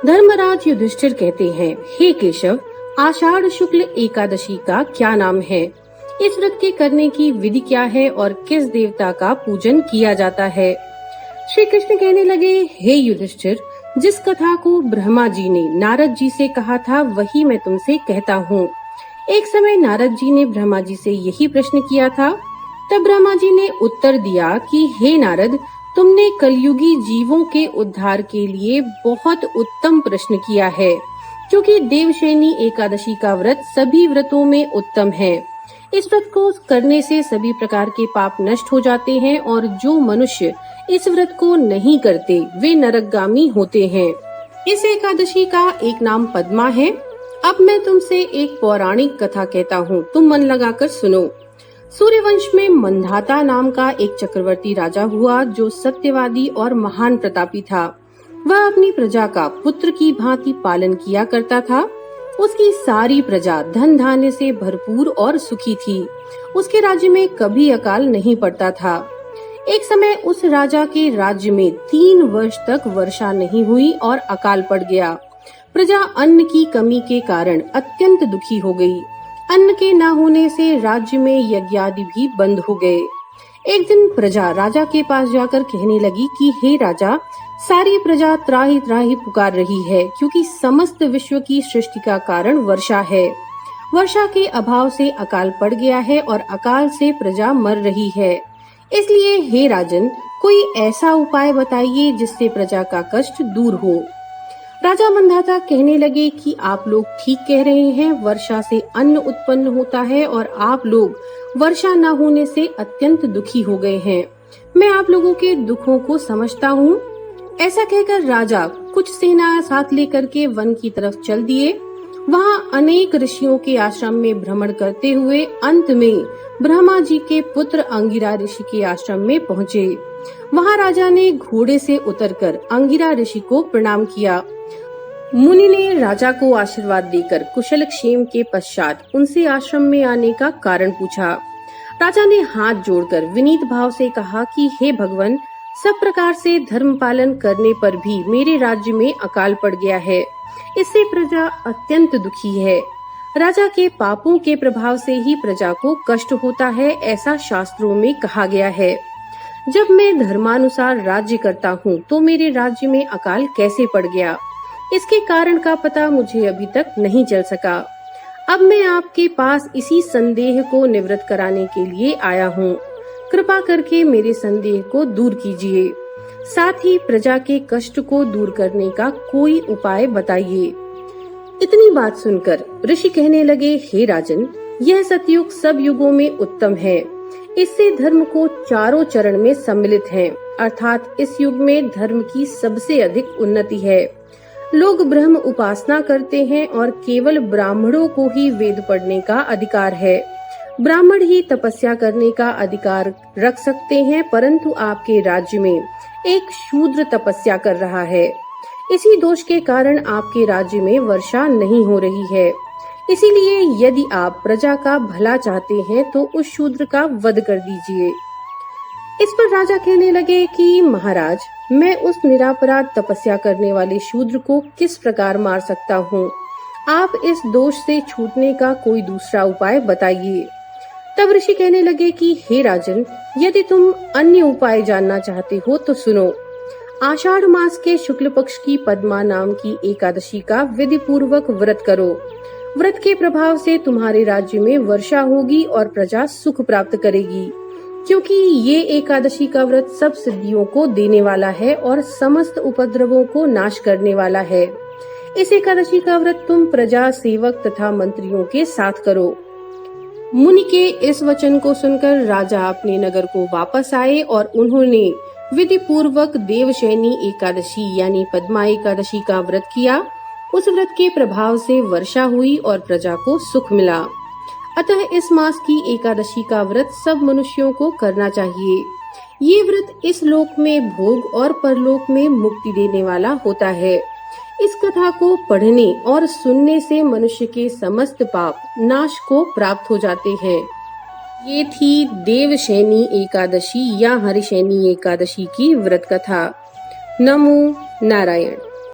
धर्मराज युधिष्ठिर कहते हैं, हे केशव, आषाढ़ शुक्ल एकादशी का क्या नाम है? इस व्रत के करने की विधि क्या है और किस देवता का पूजन किया जाता है? श्री कृष्ण कहने लगे, हे युधिष्ठिर, जिस कथा को ब्रह्मा जी ने नारद जी से कहा था वही मैं तुमसे कहता हूँ। एक समय नारद जी ने ब्रह्मा जी से यही प्रश्न किया था। तब ब्रह्मा जी ने उत्तर दिया कि हे नारद, तुमने कलयुगी जीवों के उद्धार के लिए बहुत उत्तम प्रश्न किया है, क्योंकि देवशयनी एकादशी का व्रत सभी व्रतों में उत्तम है। इस व्रत को करने से सभी प्रकार के पाप नष्ट हो जाते हैं और जो मनुष्य इस व्रत को नहीं करते वे नरकगामी होते हैं। इस एकादशी का एक नाम पद्मा है। अब मैं तुमसे एक पौराणिक कथा कहता हूँ, तुम मन लगाकर सुनो। सूर्यवंश में मंधाता नाम का एक चक्रवर्ती राजा हुआ जो सत्यवादी और महान प्रतापी था। वह अपनी प्रजा का पुत्र की भांति पालन किया करता था। उसकी सारी प्रजा धन धान्य से भरपूर और सुखी थी। उसके राज्य में कभी अकाल नहीं पड़ता था। एक समय उस राजा के राज्य में 3 वर्ष तक वर्षा नहीं हुई और अकाल पड़ गया। प्रजा अन्न की कमी के कारण अत्यंत दुखी हो गई। अन्न के न होने से राज्य में यज्ञादि भी बंद हो गए। एक दिन प्रजा राजा के पास जाकर कहने लगी कि हे राजा, सारी प्रजा त्राहि त्राहि पुकार रही है, क्योंकि समस्त विश्व की सृष्टि का कारण वर्षा है। वर्षा के अभाव से अकाल पड़ गया है और अकाल से प्रजा मर रही है। इसलिए हे राजन, कोई ऐसा उपाय बताइए जिससे प्रजा का कष्ट दूर हो। राजा मंधाता कहने लगे कि आप लोग ठीक कह रहे हैं, वर्षा से अन्न उत्पन्न होता है और आप लोग वर्षा न होने से अत्यंत दुखी हो गए हैं। मैं आप लोगों के दुखों को समझता हूँ। ऐसा कहकर राजा कुछ सेना साथ लेकर के वन की तरफ चल दिए। वहाँ अनेक ऋषियों के आश्रम में भ्रमण करते हुए अंत में ब्रह्मा जी के पुत्र अंगिरा ऋषि के आश्रम में पहुँचे। वहाँ राजा ने घोड़े से उतरकर अंगिरा ऋषि को प्रणाम किया। मुनि ने राजा को आशीर्वाद देकर कुशल क्षेम के पश्चात उनसे आश्रम में आने का कारण पूछा। राजा ने हाथ जोड़कर विनीत भाव से कहा कि हे भगवान, सब प्रकार से धर्म पालन करने पर भी मेरे राज्य में अकाल पड़ गया है। इससे प्रजा अत्यंत दुखी है। राजा के पापों के प्रभाव से ही प्रजा को कष्ट होता है, ऐसा शास्त्रों में कहा गया है। जब मैं धर्मानुसार राज्य करता हूँ तो मेरे राज्य में अकाल कैसे पड़ गया, इसके कारण का पता मुझे अभी तक नहीं चल सका। अब मैं आपके पास इसी संदेह को निवृत्त कराने के लिए आया हूँ। कृपा करके मेरे संदेह को दूर कीजिए। साथ ही प्रजा के कष्ट को दूर करने का कोई उपाय बताइए। इतनी बात सुनकर ऋषि कहने लगे, हे राजन, यह सतयुग सब युगों में उत्तम है। इससे धर्म को चारों चरण में सम्मिलित है, अर्थात इस युग में धर्म की सबसे अधिक उन्नति है। लोग ब्रह्म उपासना करते हैं और केवल ब्राह्मणों को ही वेद पढ़ने का अधिकार है। ब्राह्मण ही तपस्या करने का अधिकार रख सकते हैं, परंतु आपके राज्य में एक शूद्र तपस्या कर रहा है। इसी दोष के कारण आपके राज्य में वर्षा नहीं हो रही है। इसीलिए यदि आप प्रजा का भला चाहते हैं तो उस शूद्र का वध कर दीजिए। इस पर राजा कहने लगे कि महाराज, मैं उस निरापराध तपस्या करने वाले शूद्र को किस प्रकार मार सकता हूँ? आप इस दोष से छूटने का कोई दूसरा उपाय बताइए। तब ऋषि कहने लगे कि हे राजन, यदि तुम अन्य उपाय जानना चाहते हो तो सुनो। आषाढ़ मास के शुक्ल पक्ष की पद्मा नाम की एकादशी का विधि पूर्वक व्रत करो। व्रत के प्रभाव से तुम्हारे राज्य में वर्षा होगी और प्रजा सुख प्राप्त करेगी, क्योंकि ये एकादशी का व्रत सब सिद्धियों को देने वाला है और समस्त उपद्रवों को नाश करने वाला है। इस एकादशी का व्रत तुम प्रजा, सेवक तथा मंत्रियों के साथ करो। मुनि के इस वचन को सुनकर राजा अपने नगर को वापस आए और उन्होंने विधि पूर्वक देवशयनी एकादशी यानी पद्मा एकादशी का व्रत किया। उस व्रत के प्रभाव से वर्षा हुई और प्रजा को सुख मिला। अतः इस मास की एकादशी का व्रत सब मनुष्यों को करना चाहिए। ये व्रत इस लोक में भोग और परलोक में मुक्ति देने वाला होता है। इस कथा को पढ़ने और सुनने से मनुष्य के समस्त पाप नाश को प्राप्त हो जाते हैं। ये थी देवशयनी एकादशी या हरिशयनी एकादशी की व्रत कथा। नमो नारायण।